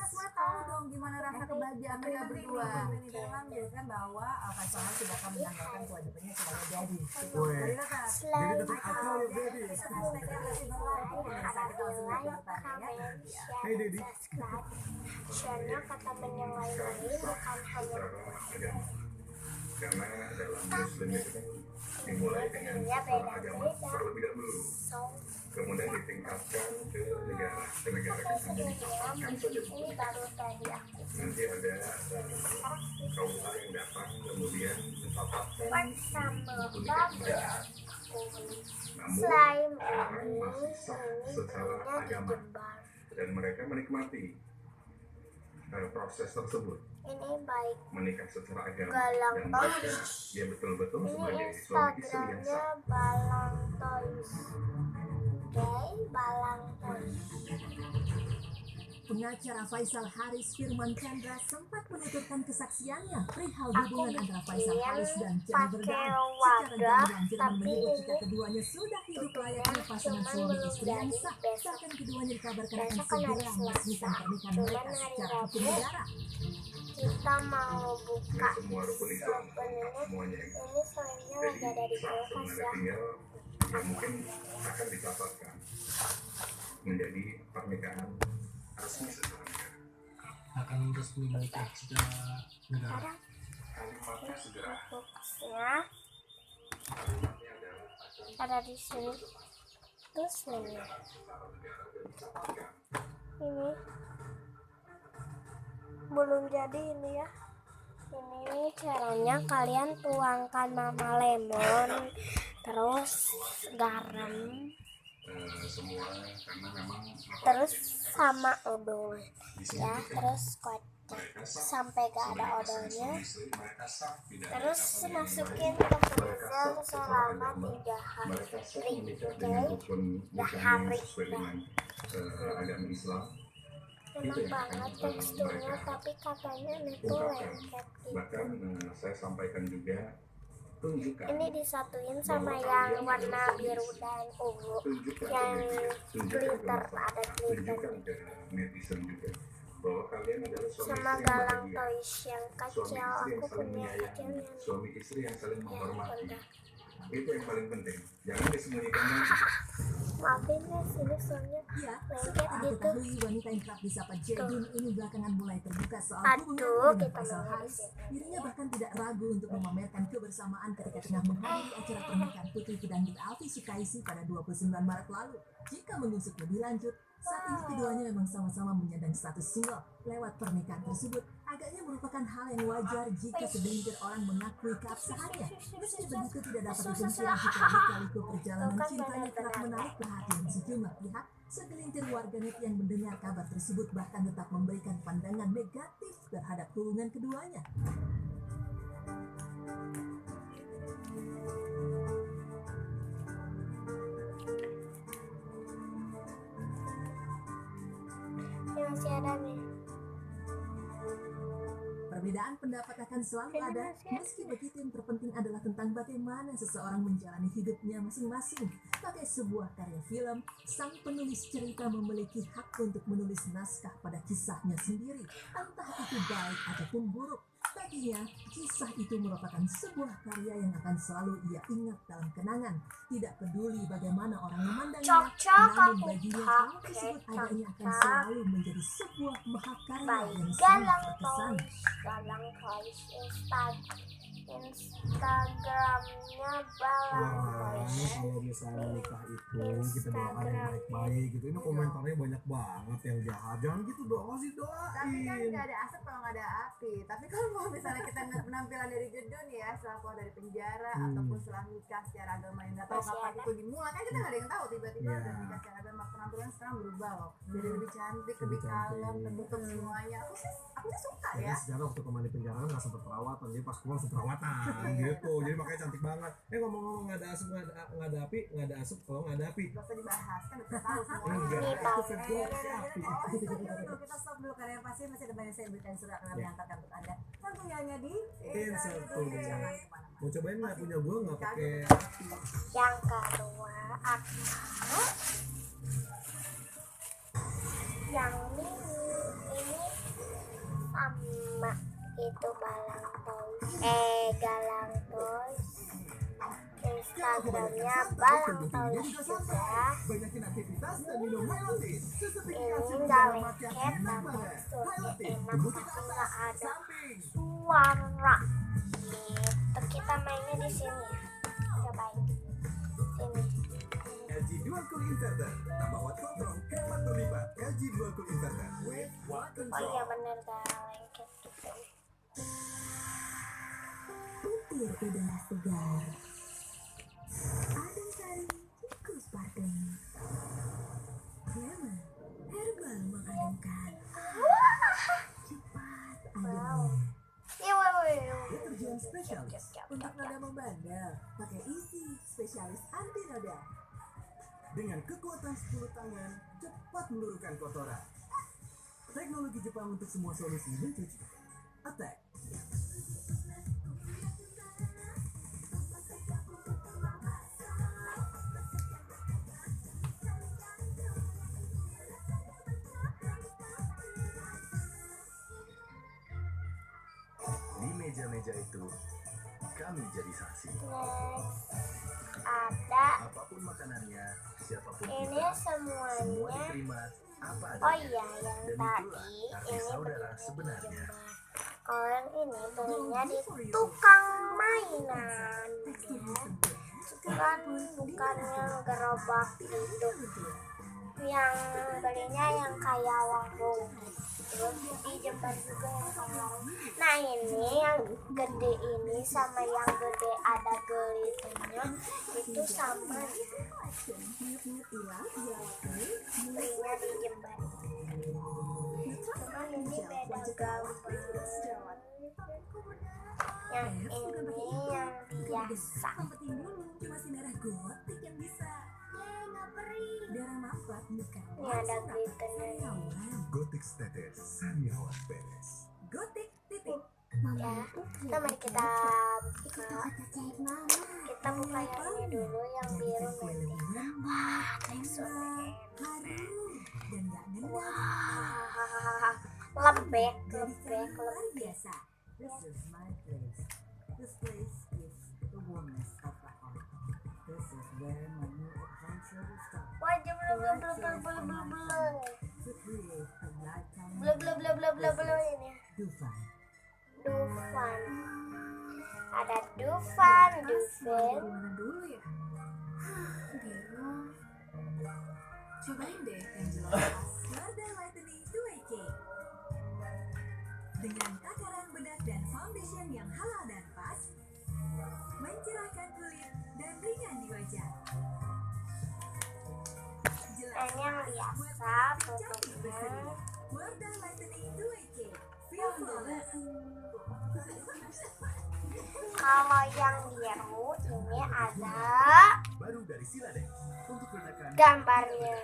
kita semua tahu dong gimana rasa kebahagiaan mereka berdua. Memang kan bahwa pasangan sudah akan menanggalkan kewajibannya sebagai daddy. Selain itu, Hey Dedi. channel Kata Menyang Lain bukan hanya Karena dalam Muslim itu kan dimulai dengan agama terlebih dahulu, kemudian ditingkatkan ke negara ini ditingkatkan saja. ini baru tadi aku Nanti ada kaula yang datang kemudian menetapkan bersama namun slime orang masih sah secara ini agama dijebar. dan mereka menikmati proses tersebut, Ini baik menikah secara agama, Galang dan mereka Toys. dia betul-betul Ini sebagai suami istri yang Instagramnya sah. Balang Toys. Oke, Balang Toys. Pengacara Faisal Haris Firman Chandra sempat menuturkan kesaksiannya perihal hubungan antara Faisal Haris dan Jennifer pakai Dunn. wadah, Secara gamblang Firman tapi menyebut jika ini keduanya sudah hidup layaknya pasangan cuman suami belum istri yang jadi sah. besok. Bahkan keduanya dikabarkan akan Besok kan hari segera meresmikan Selasa. pernikahan Cuman mereka hari secara Rabu. hukum negara. Kita mau buka Nah, semua rukun Islam sebenarnya semuanya ya. ini soalnya Jadi lagi ada di sah kulkas sebenarnya ya. tinggal yang mungkin akan dicatatkan menjadi pernikahan resmi secara negara. Akan resmi menikah secara negara. Ada Kalimatnya segera. kulkasnya Kalimatnya adalah akan ada di sini. Terus ini ini belum jadi ini ya. Ini caranya kalian tuangkan mama lemon, terus garam, semua karena memang terus sama odol di sini ya, terus kocok sampai gak ada odolnya. mereka sah tidak ada Terus apa-apa. masukin ke freezer selama 3 hari. Mereka sah menikah dengan Oke, rukun dah nikahnya hari sesuai dengan agama Islam. memang banget teksturnya, tapi katanya itu Ungkapkan. lengket Bahkan gitu. saya sampaikan juga, tunjukkan Ini disatuin sama yang warna biru dan ungu, tunjukkan ke yang media, tunjukkan ke glitter, masyarakat, ada glitter tunjukkan ke netizen juga bahwa kalian adalah suami sama istri yang galang bahagia, toys yang suami kecil. istri yang Aku saling punya kecil menyayangi, yang suami istri yang saling menghormati. udah. Itu yang paling penting. Jangan disembunyikan lagi. Maafin ya sini soalnya Ya, lengket setelah gitu. diketahui wanita yang kerap disapa Jedun ini belakangan mulai terbuka soal Aduh, hubungannya dengan kita Faisal mengenai Haris, sini. dirinya bahkan tidak ragu untuk memamerkan kebersamaan ketika tengah menghadiri acara pernikahan Putri Pedangdut Alfi Sukaisi pada 29 Maret lalu. Jika mengusut lebih lanjut, saat ini keduanya memang sama-sama menyandang status single. Lewat pernikahan tersebut, agaknya merupakan hal yang wajar jika segelintir orang mengakui keabsahannya. Meski begitu, tidak dapat dipungkiri jika lika-liku perjalanan cintanya kerap menarik perhatian sejumlah pihak. Segelintir warganet yang mendengar kabar tersebut bahkan tetap memberikan pandangan negatif terhadap hubungan keduanya. Yang masih ada nih. Perbedaan pendapat akan selalu ada, meski begitu yang terpenting adalah tentang bagaimana seseorang menjalani hidupnya masing-masing. Sebagai sebuah karya film, sang penulis cerita memiliki hak untuk menulis naskah pada kisahnya sendiri, entah itu baik ataupun buruk. Baginya, kisah itu merupakan sebuah karya yang akan selalu ia ingat dalam kenangan. Tidak peduli bagaimana orang memandangnya, Cocok namun aku baginya hal pakai tersebut agaknya akan cocok. selalu menjadi sebuah mahakarya Baik, yang sangat galang berkesan. toys, galang toys Instagramnya Balang Wah, Toys. kalau misalnya nikah itu kita doain yang baik-baik gitu. Ini komentarnya banyak banget yang jahat. Jangan gitu doa sih, Tapi kan doain. nggak ada asap kalau nggak ada api. Tapi kalau misalnya kita ngeliat penampilan dari Jedun ya setelah keluar dari penjara ataupun setelah nikah secara agama yang nggak tahu Masih kapan ada. itu dimulai, kan kita nggak ada yang tahu tiba-tiba Iya. udah nikah secara agama, penampilan sekarang berubah loh, jadi lebih cantik, Lebih lebih kalem, cantik. tertutup semuanya. Aku sih suka Jadi ya. sejarah waktu kemarin di penjara nggak sempat perawatan, jadi pas keluar langsung perawatan gitu. Jadi makanya cantik banget. Ngomong-ngomong nggak ada asap, nggak ada api, nggak ada asap kalau nggak ada api. Gak usah dibahas, kan udah tahu semua. Enggak, Ini itu tahu. sebuah api. Kita stop dulu karena yang pasti masih ada banyak saya berikan surat akan diantarkan untuk anda. Tentunya hanya di Insert Jangan Tulis. kemana-mana. Mau cobain nggak punya gua nggak pakai api? Yang kedua aku yang ini minumnya bang juga. Banyakin aktivitas dan minum Hylotin. Ini nggak lengket tapi surti enak tapi nggak ada suara gitu. Kita mainnya di sini ya, cobain sini. LG Dual Cool Inverter, tambah watt kontrol hemat berlipat. LG Dual Cool Inverter with watt Oh control. iya bener gak lengket gitu. Butir udara segar. Adem sari, cikus parfum. Lemon, herbal mengademkan. Cepat adem. Deterjen spesialis untuk noda membandel. Pakai Easy, spesialis anti noda. Dengan kekuatan 10 tangan, cepat meluruhkan kotoran. Teknologi Jepang untuk semua solusi mencuci. Attack. Di meja-meja itu, kami jadi saksi. Next ada Apapun makanannya, siapapun ini kita, semua semuanya. diterima apa adanya. Oh iya yang Dan tadi itulah arti ini saudara belinya di sebenarnya. Jember. Kalau yang ini belinya di tukang mainan. Bukan yang gerobak gitu. Yang belinya yang kayak warung. Terus di Jember juga yang kayak warung. Nah ini yang gede ini sama yang gede ada gelitnya itu sama belinya di Jember. Cuman ini beda gambar. Yang ini yang biasa. Kompetin dulu, cuma si darah gotik yang bisa. Nggak perih. Darah mapat bukan. Ini ada glitternya. Gotik tetes, sariawan beres. Gotik titik. Ya, kita mari kita buka. Kita buka yang ini dulu, yang biru nanti. Wah, teksturnya Harum dan nggak nendang. wah, lembek. Biasa. This is my place. This place is the warmness of my heart. This is where my new adventure will start. Wajib belum To create a lifetime ini. Dufan. Dufan. Ada Dufan. Mana dulu ya? Bingung. Cobain deh yang jelas. Wardah Lightening 2K. Dengan takaran bedak dan foundation yang halal dan pas, mencerahkan kulit dan ringan di wajah. Ini yang biasa tutupnya. Wardah Lightening 2K. Feel flawless. Kalau yang biru ini ada Baru dari Siladex untuk redakan gambarnya.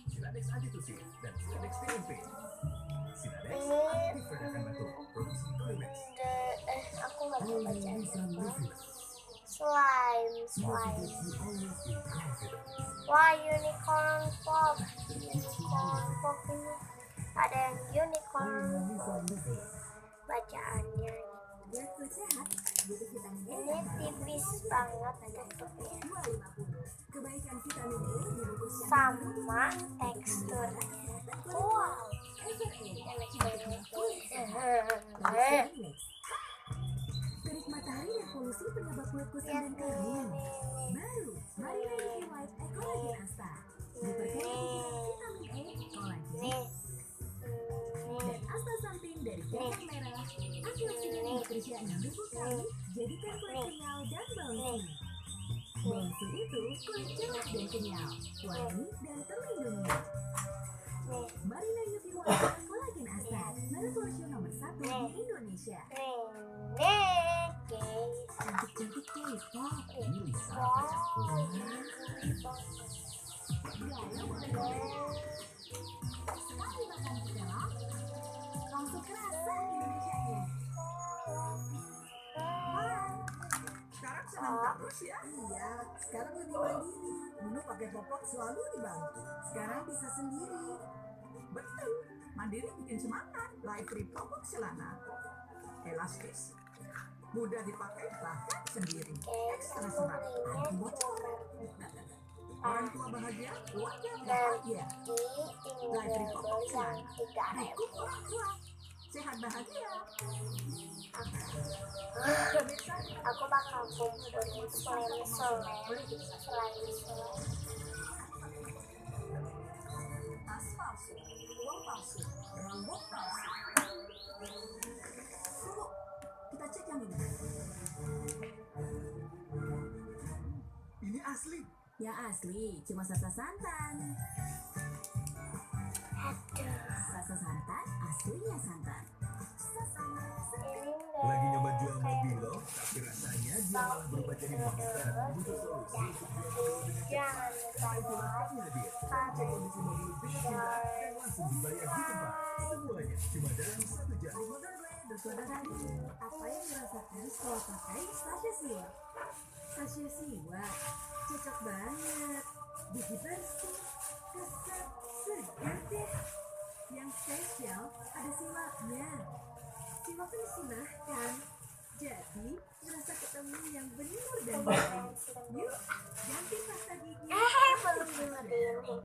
Siladex Antitusif dan Siladex PMP. Siladex Ini aktif redakan batuk, produksi Kolimex. aku nggak bisa baca. Slime. Wah, unicorn pop ini ada yang unicorn pop bacaannya. Biar kulit sehat, butuh vitamin E. Ini tipis banget tutupnya 250. Kebaikan vitamin E dibungkus sama teksturnya. Wow, enak banget. Terik matahari dan polusi penyebab kulit kusam dan kering. Baru, Marina UV White Ecolagen Asta. Diperkaya vitamin E, kolagen, Nih, dan astaxanthin dari kacang merah. Antioksidan yang bekerja 6000 kali, jadikan kulit kenyal dan bouncy. Bouncy itu kulit cerah dan kenyal, wangi dan terlindungi. nih, Marina UV White Ecolagen Asta, merek lotion nomor 1 di Indonesia. guys. Cantik-cantik K-pop. Pilih siapa yang Wow. Gaya boleh sekali makan Stella, langsung kerasa Indonesianya. Sekarang senang terus ya? Iya, sekarang lebih mandiri. Dulu pakai popok selalu dibantu. Sekarang bisa sendiri. Betul, mandiri bikin semangat. Light Free Popok Celana. Elastis, mudah dipakai bahkan sendiri. Ekstra serat, anti bocor. Orang tua bahagia, warga Nanti bahagia. tinggal beli yang 3.000. Cukup orang tua, sehat bahagia. Aku bakal kumpulin selain Tas palsu, uang palsu, rambut palsu. Tunggu, kita cek yang ini. Ini asli. Ya asli, cuma sasa santan. Aduh, Sasa santan, aslinya santan. ini Lagi nyoba jual mobil loh, tapi rasanya dia malah berubah jadi monster. Butuh solusi untuk jual mobil dengan jangan cepat. lupa Kami hadir. Cek kondisi mobil dengan mudah dan langsung dibayar di tempat. Semuanya cuma dalam 1 jam. Mobil gue bersuara tadi. Apa yang dirasakan setelah pakai Sasha Siwa? Sasha Siwa cocok banget. Gigi bersih, keset, segar deh. Yang spesial ada siwaknya. Siwak disunahkan, jadi merasa ketemu yang benar dan baik. Yuk,